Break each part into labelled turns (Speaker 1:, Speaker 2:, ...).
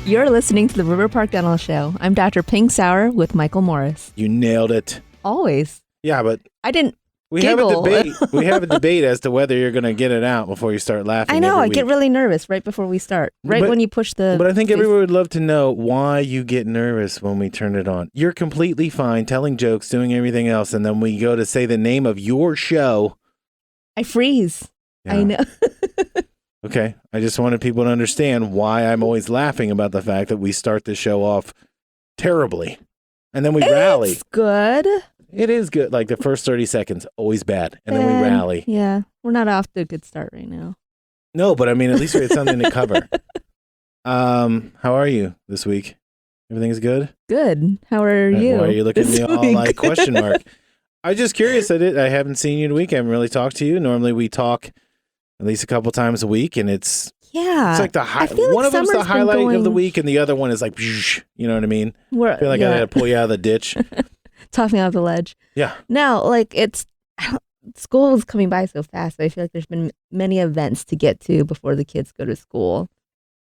Speaker 1: You're listening to the River Park Dental Show. I'm Dr. Phing Saurer with Michael Morris.
Speaker 2: You nailed it.
Speaker 1: Always.
Speaker 2: Yeah, but
Speaker 1: I didn't
Speaker 2: we
Speaker 1: giggle.
Speaker 2: have a debate. We have a debate as to whether you're going to get it out before you start laughing.
Speaker 1: I know.
Speaker 2: every
Speaker 1: I get
Speaker 2: week.
Speaker 1: really nervous right before we start. When you push the...
Speaker 2: But I think everyone would love to know why you get nervous when we turn it on. You're completely fine telling jokes, doing everything else, and then we go to say the name of your show.
Speaker 1: I freeze.
Speaker 2: Yeah.
Speaker 1: I know.
Speaker 2: Okay. I just wanted people to understand why I'm always laughing about the fact that we start the show off terribly. And then we rally.
Speaker 1: It's good.
Speaker 2: It is good. Like the first 30 seconds, always bad. And then we rally.
Speaker 1: Yeah. We're not off to a good start right now.
Speaker 2: No, but I mean, at least we had something to cover. How are you this week? Everything's good?
Speaker 1: Good. How are you?
Speaker 2: Why are you looking at me all
Speaker 1: week?
Speaker 2: like question mark? I'm just curious. I haven't seen you in a week. I haven't really talked to you. Normally we talk at least a couple times a week, and it's like the one of them's the highlight of the week, and the other one is like, you know what I mean? I feel like I had to pull you out of the ditch.
Speaker 1: Toss me off the ledge.
Speaker 2: Yeah.
Speaker 1: No, like school is coming by so fast. I feel like there's been many events to get to before the kids go to school.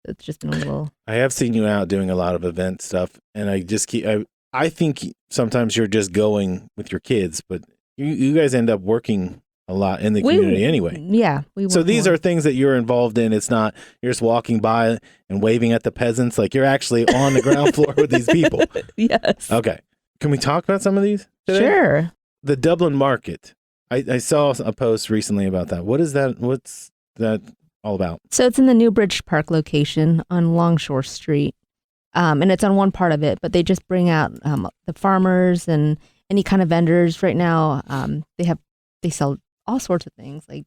Speaker 1: It's just been a little.
Speaker 2: I have seen you out doing a lot of event stuff, and I just I think sometimes you're just going with your kids, but you guys end up working a lot in the community anyway.
Speaker 1: Yeah.
Speaker 2: So these are things that you're involved in. It's not you're just walking by and waving at the peasants. Like you're actually on the ground floor with these people.
Speaker 1: Yes.
Speaker 2: Okay. Can we talk about some of these today?
Speaker 1: Sure.
Speaker 2: The Dublin Market. I saw a post recently about that. What is that? What's that all about?
Speaker 1: So it's in the New Bridge Park location on Longshore Street. And it's on one part of it, but they just bring out the farmers and any kind of vendors. Right now, they sell all sorts of things like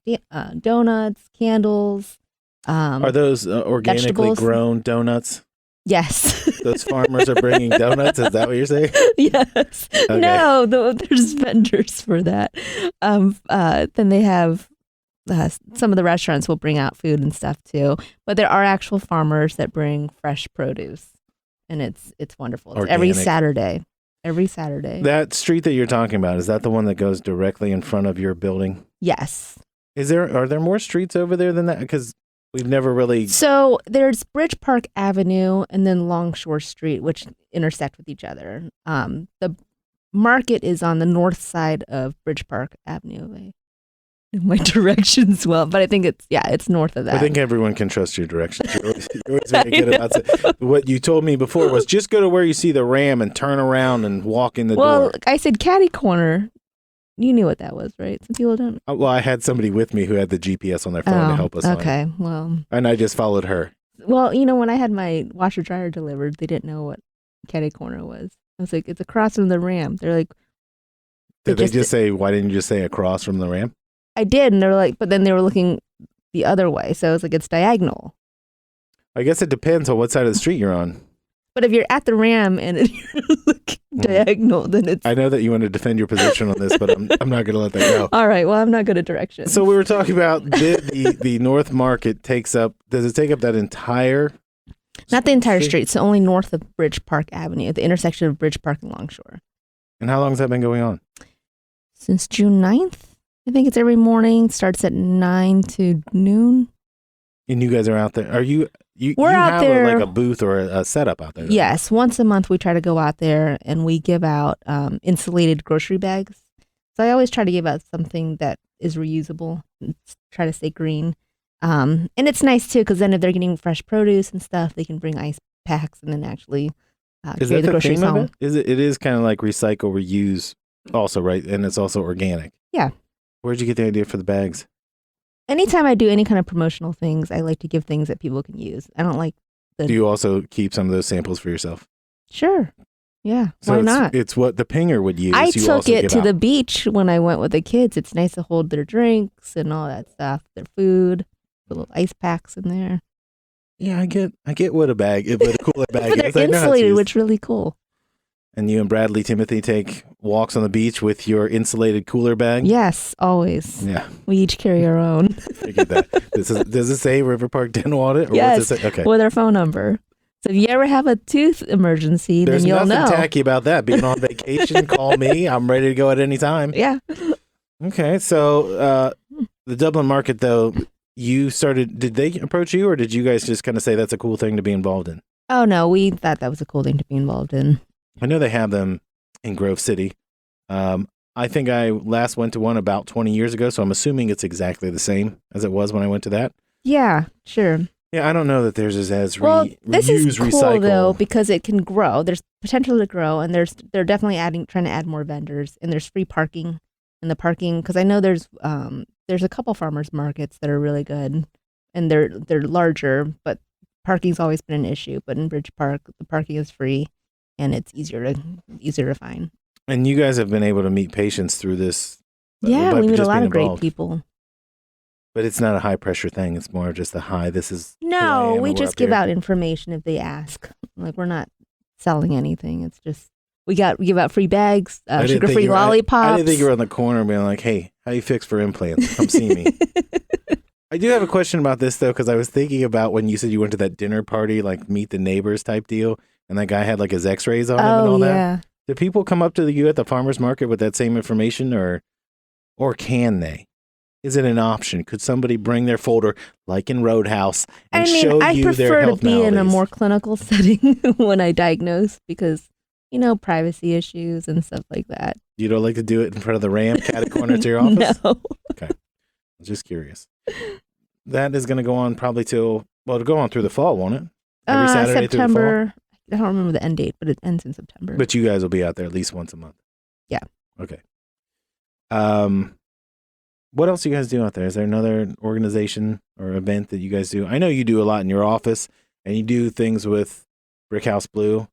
Speaker 1: donuts, candles.
Speaker 2: Are those organically
Speaker 1: vegetables.
Speaker 2: grown donuts?
Speaker 1: Yes.
Speaker 2: Those farmers are bringing donuts? Is that what you're saying?
Speaker 1: Yes.
Speaker 2: Okay.
Speaker 1: No, there's vendors for that. Then they have some of the restaurants will bring out food and stuff too. But there are actual farmers that bring fresh produce. And it's wonderful. It's every Saturday. Every Saturday.
Speaker 2: That street that you're talking about, is that the one that goes directly in front of your building?
Speaker 1: Yes.
Speaker 2: Are there more streets over there than that? Because we've never really.
Speaker 1: So there's Bridge Park Avenue and then Longshore Street, which intersect with each other. The market is on the north side of Bridge Park Avenue. My directions well, but I think it's north of that.
Speaker 2: I think everyone can trust your directions. You're always very good about it. What you told me before was just go to where you see the ram and turn around and walk in the door.
Speaker 1: Well, I said catty corner. You knew what that was, right? Some people don't.
Speaker 2: Well, I had somebody with me who had the GPS on their phone to help us.
Speaker 1: Okay, well.
Speaker 2: And I just followed her.
Speaker 1: Well, when I had my washer dryer delivered, they didn't know what catty corner was. I was like, it's across from the ram. They're like.
Speaker 2: Did they just say, why didn't you just say across from the ram?
Speaker 1: I did, and they were like, but then they were looking the other way, so it's like it's diagonal.
Speaker 2: I guess it depends on what side of the street you're on.
Speaker 1: But if you're at the ram and you're looking diagonal, then it's.
Speaker 2: I know that you want to defend your position on this, but I'm not going to let that go.
Speaker 1: All right, well, I'm not good at directions.
Speaker 2: So we were talking about the North Market does it take up that entire?
Speaker 1: Not the entire street. It's only north of Bridge Park Avenue, at the intersection of Bridge Park and Longshore.
Speaker 2: And how long has that been going on?
Speaker 1: Since June 9th. I think it's every morning. Starts at 9 to noon.
Speaker 2: And you guys are out there. Are you?
Speaker 1: We're out there.
Speaker 2: Like a booth or a setup out there.
Speaker 1: Yes, once a month we try to go out there and we give out insulated grocery bags. So I always try to give out something that is reusable. Try to stay green, and it's nice too because then if they're getting fresh produce and stuff, they can bring ice packs and then actually carry the groceries home.
Speaker 2: It is kind of like recycle, reuse, also, right? And it's also organic.
Speaker 1: Yeah.
Speaker 2: Where'd you get the idea for the bags?
Speaker 1: Anytime I do any kind of promotional things, I like to give things that people can use. I don't like
Speaker 2: Do you also keep some of those samples for yourself?
Speaker 1: Sure. Yeah.
Speaker 2: So
Speaker 1: why not?
Speaker 2: It's what the pinger would use.
Speaker 1: I took it to the beach when I went with the kids. It's nice to hold their drinks and all that stuff, their food, put little ice packs in there.
Speaker 2: Yeah, I get what a cooler bag
Speaker 1: but they're insulated, which is really cool.
Speaker 2: And you and Bradley Timothy take walks on the beach with your insulated cooler bag?
Speaker 1: Yes, always.
Speaker 2: Yeah.
Speaker 1: We each carry our own.
Speaker 2: I get that. Does it say River Park Dental on it? Or
Speaker 1: yes,
Speaker 2: what's it say? Okay.
Speaker 1: With our phone number. So if you ever have a tooth emergency, then you'll know.
Speaker 2: There's nothing tacky about that. Being on vacation, call me. I'm ready to go at any time.
Speaker 1: Yeah.
Speaker 2: Okay, so the Dublin Market, though, you started, did they approach you or did you guys just kind of say that's a cool thing to be involved in?
Speaker 1: Oh, no, we thought that was a cool thing to be involved in.
Speaker 2: I know they have them in Grove City. I think I last went to one about 20 years ago, so I'm assuming it's exactly the same as it was when I went to that.
Speaker 1: Yeah, sure.
Speaker 2: Yeah, I don't know that theirs is as
Speaker 1: this is cool
Speaker 2: recycle.
Speaker 1: Though, because it can grow. There's potential to grow, and they're definitely trying to add more vendors, and there's free parking. And the parking, because I know there's a couple farmers markets that are really good, and they're larger, but parking's always been an issue. But in Bridge Park, the parking is free, and it's easier to find.
Speaker 2: And you guys have been able to meet patients through this.
Speaker 1: Yeah, we meet a lot of great people.
Speaker 2: But it's not a high pressure thing. It's more just a high. This is
Speaker 1: no. We just give out information if they ask. Like, we're not selling anything. It's just we give out free bags, sugar-free lollipops.
Speaker 2: I didn't think you were on the corner being like, "Hey, how you fix for implants? Come see me." I do have a question about this though, because I was thinking about when you said you went to that dinner party, like meet the neighbors type deal, and that guy had like his X-rays on him and all that. Do people come up to you at the farmer's market with that same information, or can they? Is it an option? Could somebody bring their folder, like in Roadhouse, and show you their health maladies? I prefer to be in a more
Speaker 1: clinical setting when I diagnose, because, privacy issues and stuff like that.
Speaker 2: You don't like to do it in front of the ramp, catty corner to your office?
Speaker 1: No.
Speaker 2: Okay. I was just curious. That is going to go on probably it'll go on through the fall, won't it? Every Saturday
Speaker 1: September.
Speaker 2: Through the fall?
Speaker 1: I don't remember the end date, but it ends in September.
Speaker 2: But you guys will be out there at least once a month.
Speaker 1: Yeah.
Speaker 2: Okay. What else do you guys do out there? Is there another organization or event that you guys do? I know you do a lot in your office, and you do things with Brick House Blue. I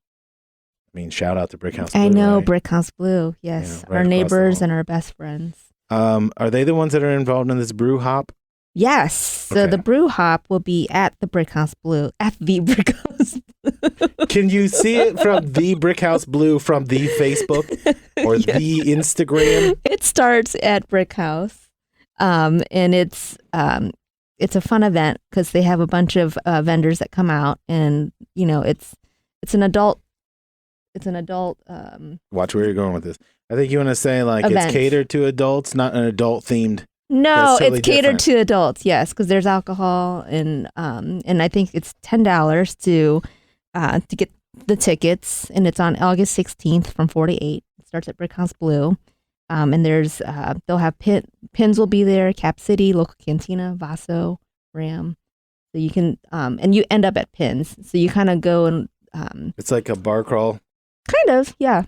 Speaker 2: mean, shout out to Brick House Blue.
Speaker 1: I know, right? Brick House Blue. Yes. Yeah, right, our neighbors and our best friends.
Speaker 2: Are they the ones that are involved in this brew hop?
Speaker 1: Yes. So the brew hop will be at the Brick House Blue, at the Brick House Blue.
Speaker 2: Can you see it from the Brick House Blue from the Facebook or the Instagram?
Speaker 1: It starts at Brick House, and it's a fun event because they have a bunch of vendors that come out, and it's an adult. It's an adult.
Speaker 2: Watch where you're going with this. I think you want to say like event. It's catered to adults, not an adult themed.
Speaker 1: No, totally it's catered to adults. Yes, because there's alcohol, and I think it's $10 to get the tickets, and it's on August 16th from 4 to 8. It starts at Brick House Blue, and there's they'll have pins will be there, Cap City, local cantina, Vaso, Ram. So you can and you end up at pins. So you kind of go and
Speaker 2: it's like a bar crawl.
Speaker 1: Kind of, yeah.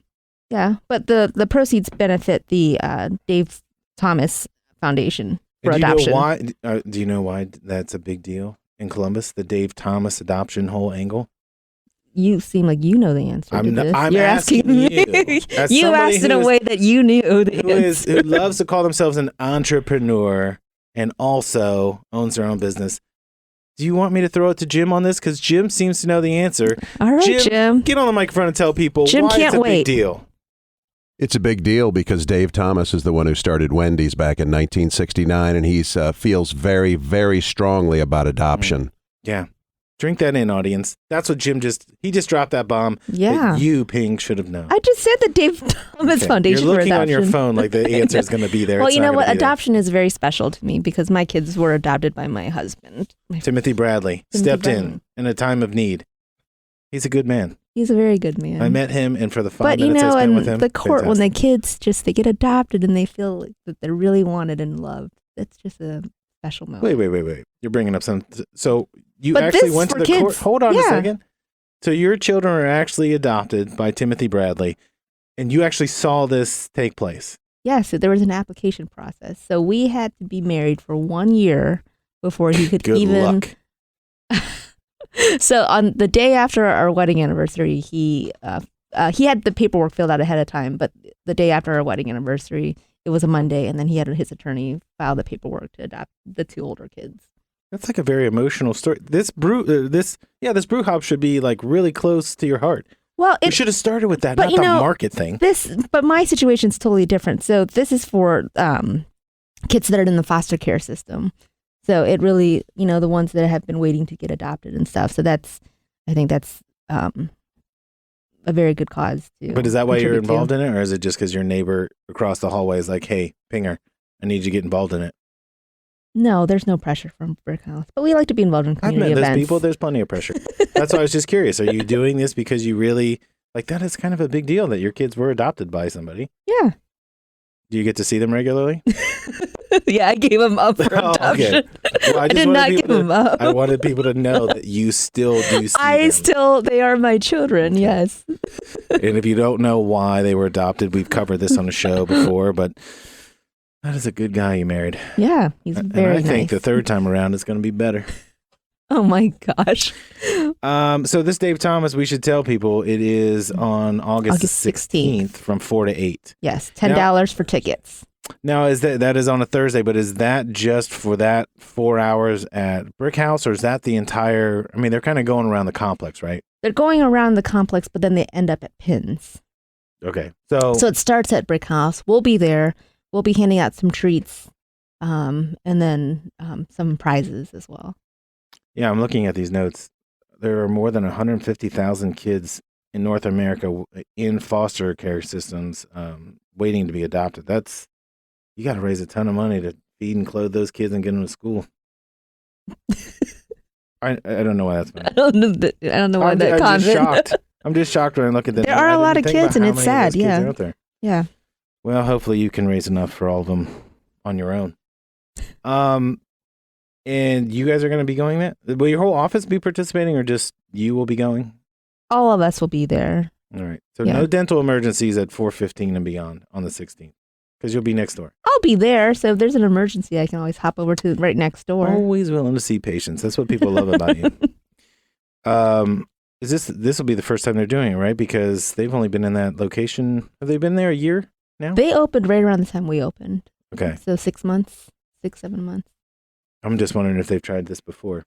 Speaker 1: But the proceeds benefit the Dave Thomas Foundation for adoption.
Speaker 2: Do you know why that's a big deal in Columbus? The Dave Thomas adoption whole angle.
Speaker 1: You seem like you know the answer to this.
Speaker 2: I'm asking you.
Speaker 1: You asked in a way that you knew the answer.
Speaker 2: Who loves to call themselves an entrepreneur and also owns their own business. Do you want me to throw it to Jim on this? Because Jim seems to know the answer.
Speaker 1: All right, Jim.
Speaker 2: Get on the microphone and tell people
Speaker 1: Jim
Speaker 2: why
Speaker 1: can't
Speaker 2: it's a
Speaker 1: wait.
Speaker 2: big deal.
Speaker 3: It's a big deal because Dave Thomas is the one who started Wendy's back in 1969, and he feels very, very strongly about adoption.
Speaker 2: Yeah. Drink that in, audience. That's what Jim just dropped that bomb.
Speaker 1: Yeah.
Speaker 2: That you, Ping, should have known.
Speaker 1: I just said the Dave Thomas Foundation for Adoption.
Speaker 2: You're looking on your phone like the answer is going to be there.
Speaker 1: Well, you know what? Adoption is very special to me because my kids were adopted by my husband.
Speaker 2: Timothy Bradley stepped in a time of need. He's a good man.
Speaker 1: He's a very good man.
Speaker 2: I met him, and for the 5 minutes I spent with him,
Speaker 1: the court, fantastic. When the kids they get adopted and they feel like that they're really wanted and loved, that's just a special moment.
Speaker 2: Wait. You're bringing up some. So you actually went to the court. Hold on a second. So your children are actually adopted by Timothy Bradley, and you actually saw this take place.
Speaker 1: Yes, there was an application process. So we had to be married for 1 year before he could
Speaker 2: Good
Speaker 1: even.
Speaker 2: Luck.
Speaker 1: So on the day after our wedding anniversary, he had the paperwork filled out ahead of time. But the day after our wedding anniversary, it was a Monday, and then he had his attorney file the paperwork to adopt the 2 older kids.
Speaker 2: That's like a very emotional story. This brew hop should be like really close to your heart.
Speaker 1: Well,
Speaker 2: we should have started with that, not the market thing.
Speaker 1: But my situation's totally different. So this is for kids that are in the foster care system. So it really, the ones that have been waiting to get adopted and stuff. So I think that's a very good cause too.
Speaker 2: But is that why you're involved in it, or is it just because your neighbor across the hallway is like, "Hey, Pinger, I need you to get involved in it"?
Speaker 1: No, there's no pressure from Brick House, but we like to be involved in community events.
Speaker 2: I've met those people. There's plenty of pressure. That's why I was just curious. Are you doing this because you really like that? Is kind of a big deal that your kids were adopted by somebody.
Speaker 1: Yeah.
Speaker 2: Do you get to see them regularly?
Speaker 1: Yeah, I gave them up for adoption.
Speaker 2: Okay. Well, I
Speaker 1: did not give them up.
Speaker 2: I wanted people to know that you still do see them.
Speaker 1: They are my children, okay. Yes.
Speaker 2: And if you don't know why they were adopted, we've covered this on the show before, but that is a good guy you married.
Speaker 1: Yeah, he's very nice.
Speaker 2: And I think the third time around is going to be better.
Speaker 1: Oh my gosh.
Speaker 2: So this Dave Thomas, we should tell people it is on August 16th from 4 to 8.
Speaker 1: Yes, $10 for tickets.
Speaker 2: Now, is that is on a Thursday, but is that just for that 4 hours at Brick House, or is that the entire, I mean, they're kind of going around the complex, right?
Speaker 1: They're going around the complex, but then they end up at Pins.
Speaker 2: Okay. So
Speaker 1: it starts at Brick House. We'll be there. We'll be handing out some treats, and then some prizes as well.
Speaker 2: Yeah, I'm looking at these notes. There are more than 150,000 kids in North America in foster care systems waiting to be adopted. You got to raise a ton of money to feed and clothe those kids and get them to school. I don't know why that's funny.
Speaker 1: I don't know why that
Speaker 2: I'm just shocked. I'm just shocked when I look at that.
Speaker 1: There are a lot of kids, and it's sad. Yeah. Yeah.
Speaker 2: Well, hopefully you can raise enough for all of them on your own. And you guys are going to be going that? Will your whole office be participating, or just you will be going?
Speaker 1: All of us will be there.
Speaker 2: All right. So no dental emergencies at 4:15 and beyond on the 16th, because you'll be next door.
Speaker 1: I'll be there, so if there's an emergency, I can always hop over to right next door.
Speaker 2: Always willing to see patients. That's what people love about you. This will be the first time they're doing it, right? Because they've only been in that location. Have they been there a year now?
Speaker 1: They opened right around the time we opened.
Speaker 2: Okay.
Speaker 1: So 6 months, 7 months.
Speaker 2: I'm just wondering if they've tried this before.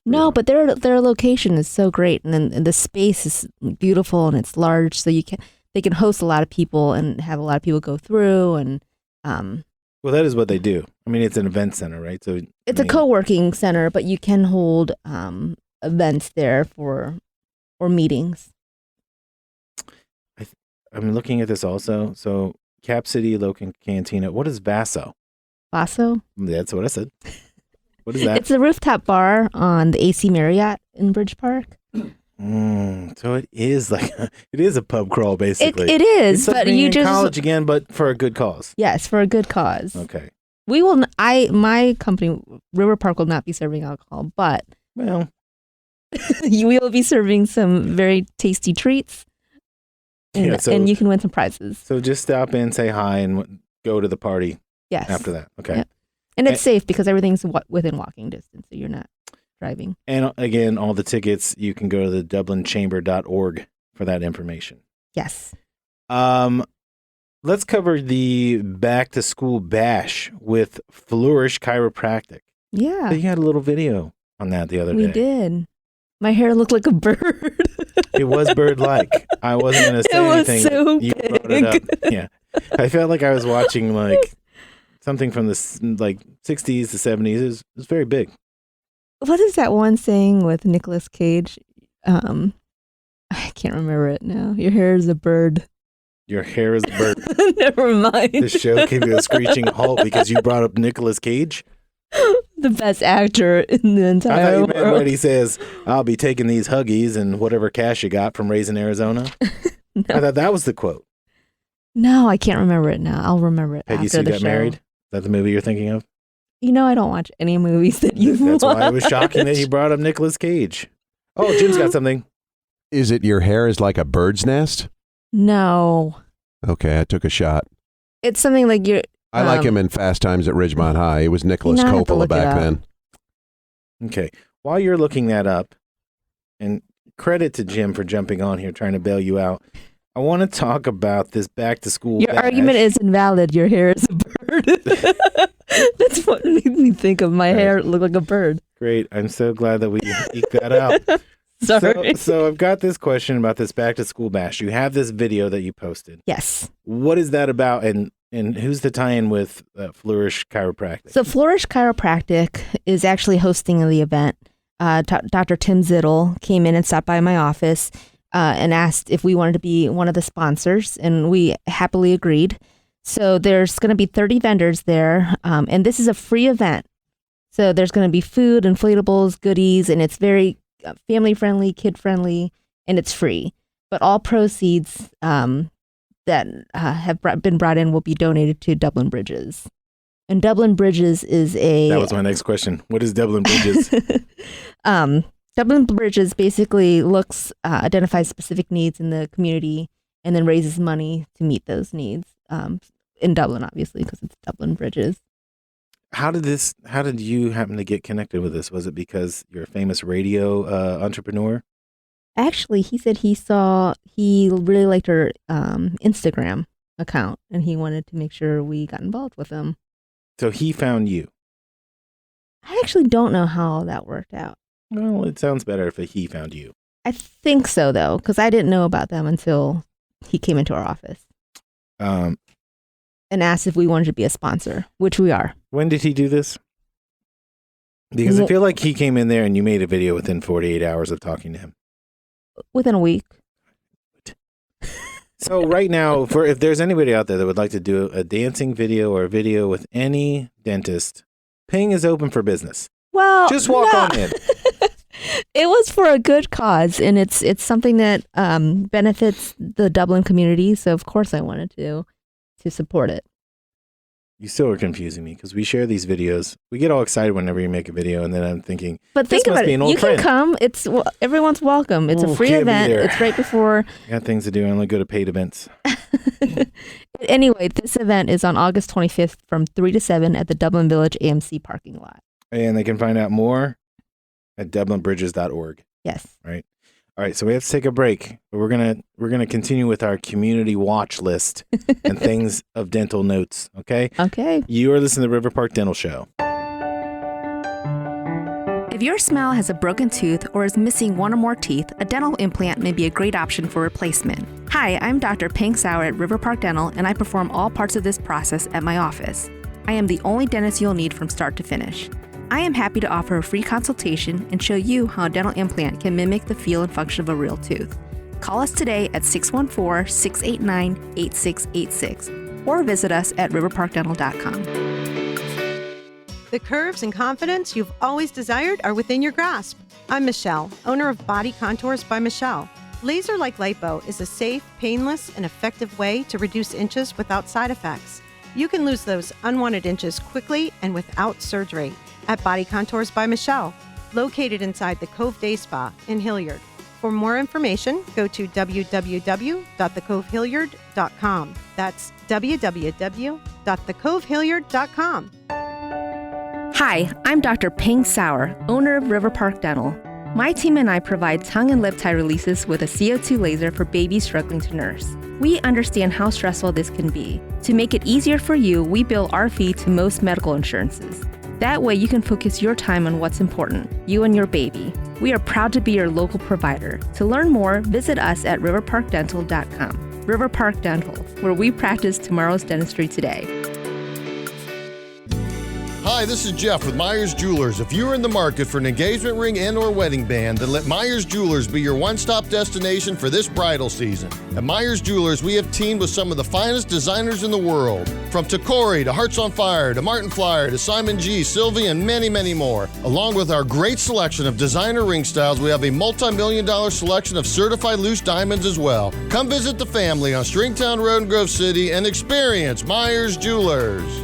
Speaker 1: No, but their location is so great, and then the space is beautiful and it's large, so they can host a lot of people and have a lot of people go through, and
Speaker 2: well, that is what they do. I mean, it's an event center, right? So
Speaker 1: it's a co-working center, but you can hold events there or meetings.
Speaker 2: I'm looking at this also. So Cap City Local Cantina. What is Vaso?
Speaker 1: Vaso?
Speaker 2: That's what I said. What is that?
Speaker 1: It's a rooftop bar on the AC Marriott in Bridge Park.
Speaker 2: So it is a pub crawl, basically.
Speaker 1: It is,
Speaker 2: it's
Speaker 1: but
Speaker 2: being
Speaker 1: you
Speaker 2: in
Speaker 1: just
Speaker 2: college again, but for a good cause.
Speaker 1: Yes, for a good cause.
Speaker 2: Okay.
Speaker 1: We will. My company, River Park, will not be serving alcohol, but
Speaker 2: well,
Speaker 1: we will be serving some very tasty treats, and you can win some prizes.
Speaker 2: So just stop in, say hi, and go to the party.
Speaker 1: Yes.
Speaker 2: After that, okay.
Speaker 1: Yep. And it's safe because everything's within walking distance, so you're not driving. And
Speaker 2: again, all the tickets, you can go to the dublinchamber.org for that information.
Speaker 1: Yes.
Speaker 2: Let's cover the back to school bash with Flourish Chiropractic.
Speaker 1: Yeah.
Speaker 2: So you had a little video on that the other day.
Speaker 1: We did. My hair looked like a bird.
Speaker 2: It was bird-like. I wasn't going to say anything. It was so you big. Brought it up. Yeah. I felt like I was watching something from the 60s to 70s. It was very big.
Speaker 1: What is that one saying with Nicolas Cage? I can't remember it now. Your hair is a bird.
Speaker 2: Your hair is a bird.
Speaker 1: Never mind.
Speaker 2: The show came to a screeching halt because you brought up Nicolas Cage.
Speaker 1: The best actor in the entire world. I thought you meant
Speaker 2: when he says, "I'll be taking these Huggies and whatever cash you got from Raising Arizona." No. I thought that was the quote.
Speaker 1: No, I can't remember it now. I'll remember it
Speaker 2: Peggy
Speaker 1: after the
Speaker 2: Sue
Speaker 1: show.
Speaker 2: Got Married? Is that the movie you're thinking of?
Speaker 1: You know, I don't watch any movies that you've watched.
Speaker 2: That's why it was shocking that you brought up Nicolas Cage. Oh, Jim's got something.
Speaker 3: Is it your hair is like a bird's nest?
Speaker 1: No.
Speaker 3: Okay, I took a shot.
Speaker 1: It's something like you're...
Speaker 3: I like him in Fast Times at Ridgemont High. It was Nicholas Coppola back then.
Speaker 2: Okay. While you're looking that up, and credit to Jim for jumping on here trying to bail you out, I want to talk about this back to school
Speaker 1: Your argument is invalid. Your hair is a bird. That's what made me think of my hair look like a bird.
Speaker 2: Great. I'm so glad that we eked that out.
Speaker 1: Sorry.
Speaker 2: So I've got this question about this back to school bash. You have this video that you posted.
Speaker 1: Yes.
Speaker 2: What is that about, and who's the tie-in with Flourish Chiropractic?
Speaker 1: So Flourish Chiropractic is actually hosting the event. Dr. Tim Zittel came in and stopped by my office and asked if we wanted to be one of the sponsors, and we happily agreed. So there's going to be 30 vendors there, and this is a free event. So there's going to be food, inflatables, goodies, and it's very family-friendly, kid-friendly, and it's free. But all proceeds that have been brought in will be donated to Dublin Bridges. And Dublin Bridges is a...
Speaker 2: That was my next question. What is Dublin Bridges?
Speaker 1: Dublin Bridges basically identifies specific needs in the community and then raises money to meet those needs. In Dublin, obviously, because it's Dublin Bridges.
Speaker 2: How did you happen to get connected with this? Was it because you're a famous radio entrepreneur?
Speaker 1: Actually, he said he really liked her Instagram account and he wanted to make sure we got involved with him.
Speaker 2: So he found you.
Speaker 1: I actually don't know how that worked out.
Speaker 2: Well, it sounds better if he found you.
Speaker 1: I think so, though, because I didn't know about them until he came into our office. And asked if we wanted to be a sponsor, which we are.
Speaker 2: When did he do this? Because I feel like he came in there and you made a video within 48 hours of talking to him.
Speaker 1: Within a week.
Speaker 2: So right now, if there's anybody out there that would like to do a dancing video or a video with any dentist, Phing is open for business.
Speaker 1: Well,
Speaker 2: just walk on in.
Speaker 1: It was for a good cause, and it's something that benefits the Dublin community. So of course I wanted to support it.
Speaker 2: You still are confusing me because we share these videos. We get all excited whenever you make a video, and then I'm thinking,
Speaker 1: but think about it. You can come. Everyone's welcome. It's a free event. It's right before.
Speaker 2: I got things to do. I only go to paid events.
Speaker 1: Anyway, this event is on August 25th from 3 to 7 at the Dublin Village AMC parking lot.
Speaker 2: And they can find out more at dublinbridges.org.
Speaker 1: Yes.
Speaker 2: Right. All right, so we have to take a break, but we're gonna continue with our community watch list and things of dental notes. Okay.
Speaker 1: Okay.
Speaker 2: You are listening to the River Park Dental Show.
Speaker 1: If your smile has a broken tooth or is missing one or more teeth, a dental implant may be a great option for replacement. Hi, I'm Dr. Phing Saurer at River Park Dental, and I perform all parts of this process at my office. I am the only dentist you'll need from start to finish. I am happy to offer a free consultation and show you how a dental implant can mimic the feel and function of a real tooth. Call us today at 614-689-8686 or visit us at riverparkdental.com.
Speaker 4: The curves and confidence you've always desired are within your grasp. I'm Michelle, owner of Body Contours by Michelle. Laser-like lipo is a safe, painless, and effective way to reduce inches without side effects. You can lose those unwanted inches quickly and without surgery at Body Contours by Michelle, located inside the Cove Day Spa in Hilliard. For more information, go to www.thecovehilliard.com. That's www.thecovehilliard.com.
Speaker 1: Hi, I'm Dr. Phing Saurer, owner of River Park Dental. My team and I provide tongue and lip tie releases with a CO2 laser for babies struggling to nurse. We understand how stressful this can be. To make it easier for you, we bill our fee to most medical insurances. That way you can focus your time on what's important, you and your baby. We are proud to be your local provider. To learn more, visit us at riverparkdental.com. River Park Dental, where we practice tomorrow's dentistry today.
Speaker 5: Hi, this is Jeff with Myers Jewelers. If you're in the market for an engagement ring and or wedding band, then let Myers Jewelers be your one-stop destination for this bridal season. At Myers Jewelers, we have teamed with some of the finest designers in the world. From Tacori to Hearts on Fire to Martin Flyer to Simon G, Sylvie, and many, many more. Along with our great selection of designer ring styles, we have a multi-million-dollar selection of certified loose diamonds as well. Come visit the family on Stringtown Road in Grove City and experience Myers Jewelers.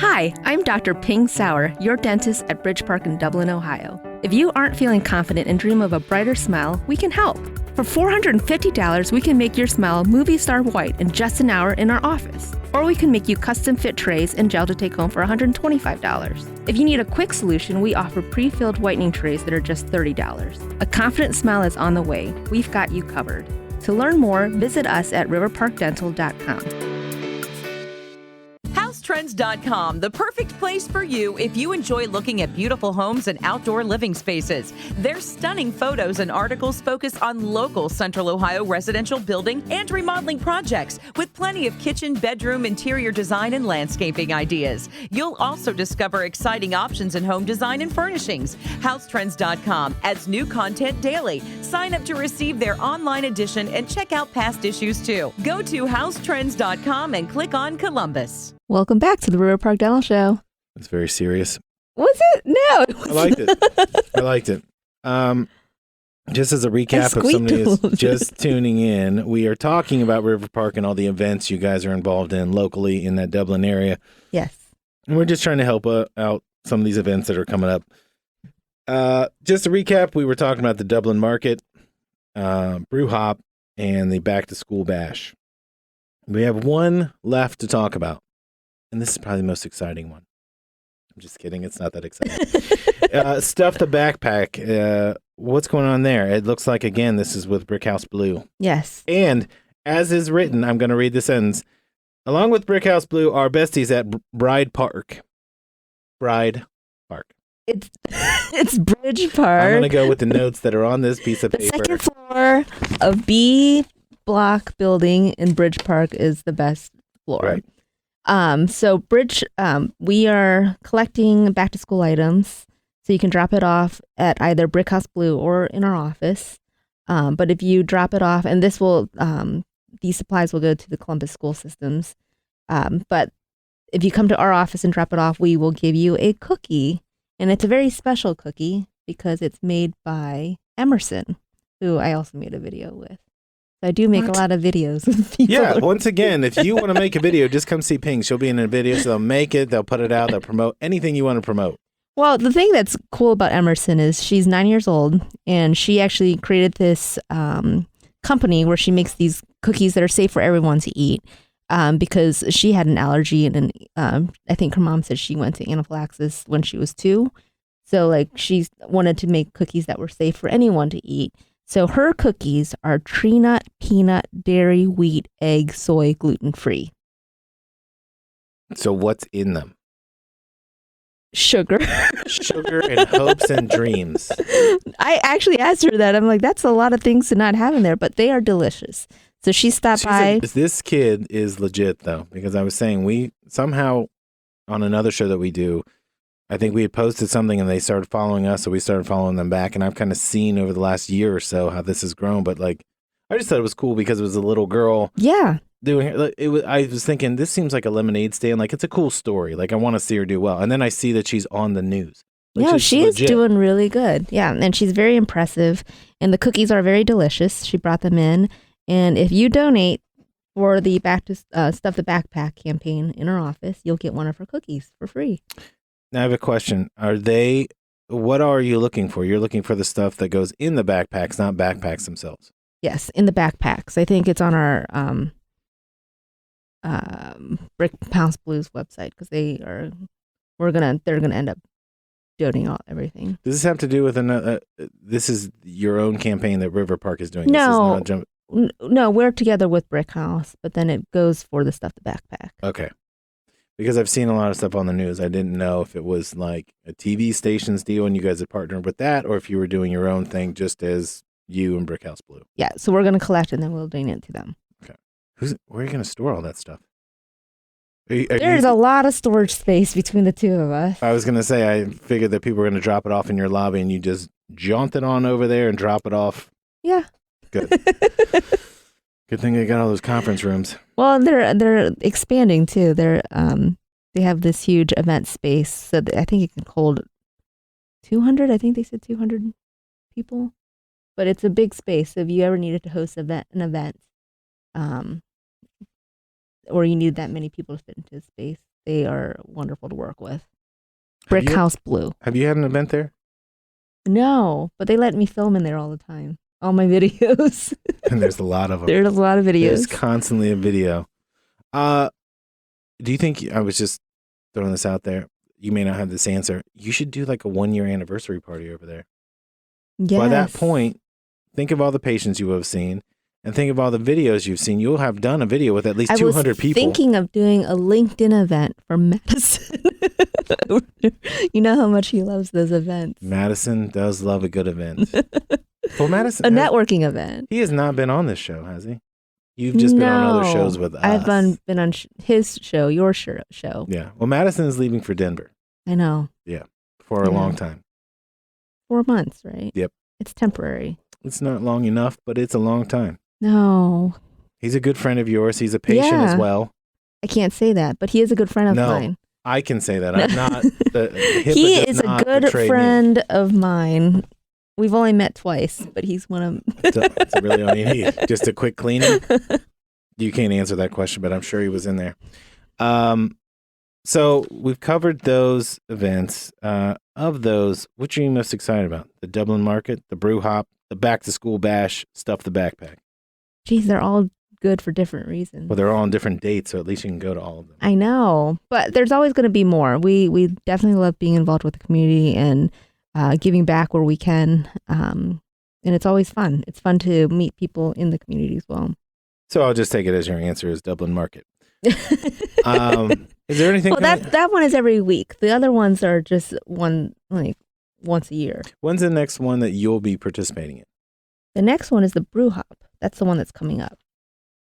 Speaker 1: Hi, I'm Dr. Phing Saurer, your dentist at Bridge Park in Dublin, Ohio. If you aren't feeling confident and dream of a brighter smile, we can help. For $450, we can make your smile movie star white in just an hour in our office. Or we can make you custom fit trays and gel to take home for $125. If you need a quick solution, we offer pre-filled whitening trays that are just $30. A confident smile is on the way. We've got you covered. To learn more, visit us at riverparkdental.com.
Speaker 6: HouseTrends.com, the perfect place for you if you enjoy looking at beautiful homes and outdoor living spaces. Their stunning photos and articles focus on local Central Ohio residential building and remodeling projects with plenty of kitchen, bedroom, interior design, and landscaping ideas. You'll also discover exciting options in home design and furnishings. HouseTrends.com adds new content daily. Sign up to receive their online edition and check out past issues too. Go to HouseTrends.com and click on Columbus.
Speaker 1: Welcome back to the River Park Dental Show.
Speaker 2: It's very serious.
Speaker 1: Was it? No. It
Speaker 2: I liked it. I liked it. Just as a recap, if somebody is just tuning in, we are talking about River Park and all the events you guys are involved in locally in that Dublin area.
Speaker 1: Yes.
Speaker 2: And we're just trying to help out some of these events that are coming up. Just to recap, we were talking about the Dublin Market, Brew Hop, and the Back to School Bash. We have one left to talk about, and this is probably the most exciting one. I'm just kidding. It's not that exciting. Stuff the Backpack. What's going on there? It looks like, again, this is with Brickhouse Blue.
Speaker 1: Yes.
Speaker 2: And as is written, I'm going to read the sentence. Along with Brickhouse Blue, our besties at Bride Park. Bride Park.
Speaker 1: It's Bridge Park.
Speaker 2: I'm going to go with the notes that are on this piece of paper.
Speaker 1: The second floor of B block building in Bridge Park is the best floor.
Speaker 2: Right.
Speaker 1: So Bridge, we are collecting back to school items. So you can drop it off at either Brickhouse Blue or in our office. But if you drop it off, and this will, these supplies will go to the Columbus school systems. But if you come to our office and drop it off, we will give you a cookie. And it's a very special cookie because it's made by Emerson, who I also made a video with. So I do make a lot of videos with people.
Speaker 2: Yeah, once again, if you want to make a video, just come see Phing. She'll be in a video, so they'll make it, they'll put it out, they'll promote anything you want to promote.
Speaker 1: Well, the thing that's cool about Emerson is she's 9 years old, and she actually created this company where she makes these cookies that are safe for everyone to eat because she had an allergy, and I think her mom said she went to anaphylaxis when she was 2. So, like, she wanted to make cookies that were safe for anyone to eat. So her cookies are tree nut, peanut, dairy, wheat, egg, soy, gluten-free.
Speaker 2: So what's in them?
Speaker 1: Sugar.
Speaker 2: Sugar and hopes and dreams.
Speaker 1: I actually asked her that. I'm like, that's a lot of things to not have in there, but they are delicious. So she stopped by.
Speaker 2: This kid is legit, though, because I was saying we somehow on another show that we do, I think we had posted something and they started following us, so we started following them back. And I've kind of seen over the last year or so how this has grown. But like, I just thought it was cool because it was a little girl.
Speaker 1: Yeah.
Speaker 2: Doing it. I was thinking, this seems like a lemonade stand. Like, it's a cool story. Like, I want to see her do well. And then I see that she's on the news.
Speaker 1: Yeah, she is doing really good. Yeah, and she's very impressive. And the cookies are very delicious. She brought them in. And if you donate for the Back to Stuff the Backpack campaign in our office, you'll get one of her cookies for free.
Speaker 2: Now I have a question. What are you looking for? You're looking for the stuff that goes in the backpacks, not backpacks themselves.
Speaker 1: Yes, in the backpacks. I think it's on our Brickhouse Blues website because they're gonna end up donating everything.
Speaker 2: Does this have to do with this is your own campaign that River Park is doing?
Speaker 1: No,
Speaker 2: this is
Speaker 1: no, we're together with Brickhouse, but then it goes for the Stuff the Backpack.
Speaker 2: Okay. Because I've seen a lot of stuff on the news. I didn't know if it was like a TV station's deal and you guys had partnered with that, or if you were doing your own thing just as you and Brickhouse Blue.
Speaker 1: Yeah, so we're going to collect and then we'll donate to them.
Speaker 2: Okay. Where are you going to store all that stuff?
Speaker 1: There's a lot of storage space between the two of us.
Speaker 2: I was going to say, I figured that people were going to drop it off in your lobby and you just jaunt it on over there and drop it off.
Speaker 1: Yeah.
Speaker 2: Good. Good thing they got all those conference rooms.
Speaker 1: Well, they're expanding too. They have this huge event space, so I think it can hold 200. I think they said 200 people, but it's a big space. So if you ever needed to host an event, or you needed that many people to fit into the space, they are wonderful to work with. Brickhouse Blue.
Speaker 2: Have you had an event there?
Speaker 1: No, but they let me film in there all the time. All my videos.
Speaker 2: And there's a lot of them.
Speaker 1: There's a lot of videos.
Speaker 2: There's constantly a video. Do you think, I was just throwing this out there, you may not have this answer, you should do like a 1-year anniversary party over there.
Speaker 1: Yes.
Speaker 2: By that point, think of all the patients you have seen and think of all the videos you've seen. You'll have done a video with at least 200 people.
Speaker 1: I was thinking of doing a LinkedIn event for Madison. You know how much he loves those events.
Speaker 2: Madison does love a good event. Well, Madison,
Speaker 1: a networking event.
Speaker 2: He has not been on this show, has he? You've just been on other shows with us.
Speaker 1: I've been on his show, your show.
Speaker 2: Yeah. Well, Madison is leaving for Denver.
Speaker 1: I know.
Speaker 2: Yeah. For a long time.
Speaker 1: 4 months, right?
Speaker 2: Yep.
Speaker 1: It's temporary.
Speaker 2: It's not long enough, but it's a long time.
Speaker 1: No.
Speaker 2: He's a good friend of yours. He's a patient as well.
Speaker 1: I can't say that, but he is a good friend of mine.
Speaker 2: I can say that. I'm not.
Speaker 1: He is a good friend of mine. We've only met twice, but he's one of.
Speaker 2: That's really all you need. Just a quick cleaning. You can't answer that question, but I'm sure he was in there. So we've covered those events. Of those, which are you most excited about? The Dublin Market, the Brew Hop, the Back to School Bash, Stuff the Backpack.
Speaker 1: Geez, they're all good for different reasons.
Speaker 2: Well, they're all on different dates, so at least you can go to all of them.
Speaker 1: I know, but there's always going to be more. We definitely love being involved with the community and giving back where we can. And it's always fun. It's fun to meet people in the community as well.
Speaker 2: So I'll just take it as your answer is Dublin Market. Is there anything?
Speaker 1: Well, that one is every week. The other ones are just once a year.
Speaker 2: When's the next one that you'll be participating in?
Speaker 1: The next one is the Brew Hop. That's the one that's coming up.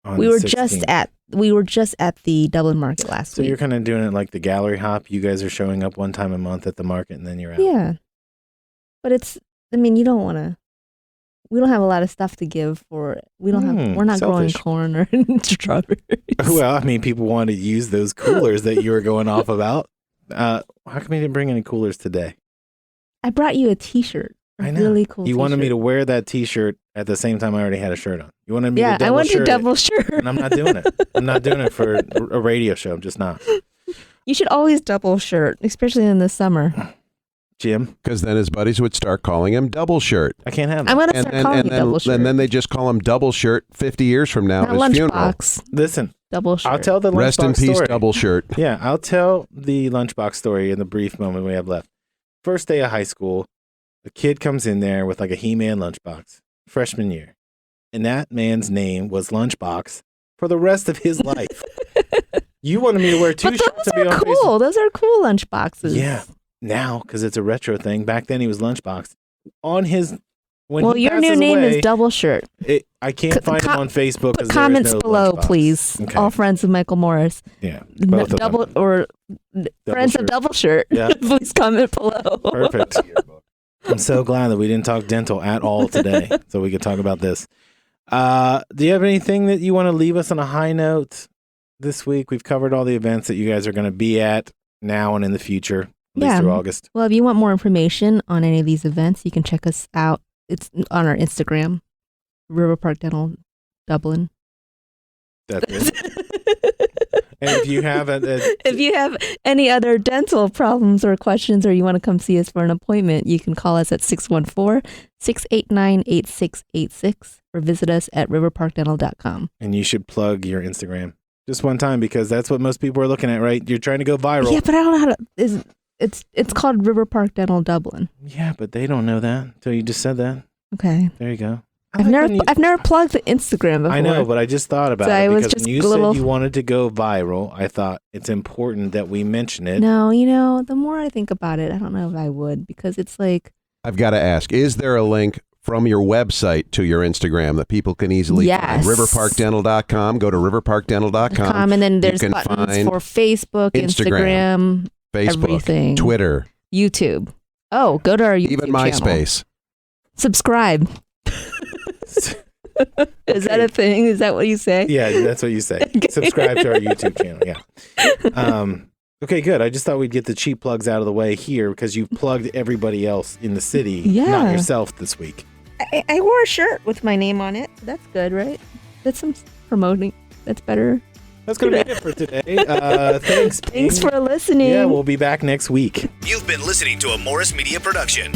Speaker 1: We were just at the Dublin Market last week.
Speaker 2: So you're kind of doing it like the gallery hop. You guys are showing up one time a month at the market, and then you're out.
Speaker 1: Yeah, but you don't want to. We don't have a lot of stuff to give for. We're not growing corn or strawberries.
Speaker 2: Well, I mean, people want to use those coolers that you were going off about. How come you didn't bring any coolers today?
Speaker 1: I brought you a T-shirt.
Speaker 2: I know.
Speaker 1: Really cool.
Speaker 2: You wanted me to wear that T-shirt at the same time I already had a shirt on. You wanted me to double shirt.
Speaker 1: I want to double shirt.
Speaker 2: And I'm not doing it. I'm not doing it for a radio show. I'm just not.
Speaker 1: You should always double shirt, especially in the summer.
Speaker 2: Jim?
Speaker 3: Because then his buddies would start calling him Double Shirt.
Speaker 2: I can't have that.
Speaker 1: I'm going to start calling you Double Shirt.
Speaker 3: And then they just call him Double Shirt 50 years from now at his funeral.
Speaker 1: Lunchbox.
Speaker 2: Listen.
Speaker 1: Double Shirt.
Speaker 2: I'll tell the lunchbox story.
Speaker 3: Rest in peace, Double Shirt.
Speaker 2: Yeah, I'll tell the lunchbox story in the brief moment we have left. First day of high school, a kid comes in there with like a He-Man lunchbox, freshman year. And that man's name was Lunchbox for the rest of his life. You wanted me to wear two shirts and be on Facebook.
Speaker 1: Cool. Those are cool lunchboxes.
Speaker 2: Yeah. Now, because it's a retro thing. Back then, he was Lunchbox.
Speaker 1: Your new name is Double Shirt.
Speaker 2: I can't find him on Facebook.
Speaker 1: Put comments below,
Speaker 2: Lunchbox.
Speaker 1: please.
Speaker 2: Okay.
Speaker 1: All friends of Michael Morris.
Speaker 2: Yeah, both of them.
Speaker 1: Or friends of Double Shirt.
Speaker 2: Yeah.
Speaker 1: Please comment below.
Speaker 2: Perfect. I'm so glad that we didn't talk dental at all today, so we could talk about this. Do you have anything that you want to leave us on a high note this week? We've covered all the events that you guys are going to be at now and in the future. At least through August. Well,
Speaker 1: if you want more information on any of these events, you can check us out. It's on our Instagram, River Park Dental Dublin.
Speaker 2: That's it. And if you have
Speaker 1: if you have any other dental problems or questions, or you want to come see us for an appointment, you can call us at 614-689-8686 or visit us at riverparkdental.com.
Speaker 2: And you should plug your Instagram just one time, because that's what most people are looking at, right? You're trying to go viral.
Speaker 1: Yeah, but I don't know how to. It's called River Park Dental Dublin.
Speaker 2: Yeah, but they don't know that until you just said that.
Speaker 1: Okay.
Speaker 2: There you go.
Speaker 1: I've never plugged the Instagram before.
Speaker 2: I know, but I just thought about it because when you said you wanted to go viral, I thought it's important that we mention it.
Speaker 1: No, the more I think about it, I don't know if I would, because it's like...
Speaker 3: I've got to ask, is there a link from your website to your Instagram that people can easily find? Riverparkdental.com. Go to riverparkdental.com.
Speaker 1: And then there's buttons for Facebook, Instagram, everything.
Speaker 3: Twitter.
Speaker 1: YouTube. Oh, go to our YouTube
Speaker 3: Even MySpace.
Speaker 1: Channel. Subscribe. Is that a thing? Is that what you say?
Speaker 2: Yeah, that's what you say. Okay. Subscribe to our YouTube channel. Yeah. Okay, good. I just thought we'd get the cheap plugs out of the way here, because you've plugged everybody else in the city, not yourself this week.
Speaker 1: I wore a shirt with my name on it. That's good, right? That's some promoting. That's better.
Speaker 2: That's going to be it for today. Thanks.
Speaker 1: Thanks for listening.
Speaker 2: Yeah, we'll be back next week.
Speaker 7: You've been listening to a Morris Media production.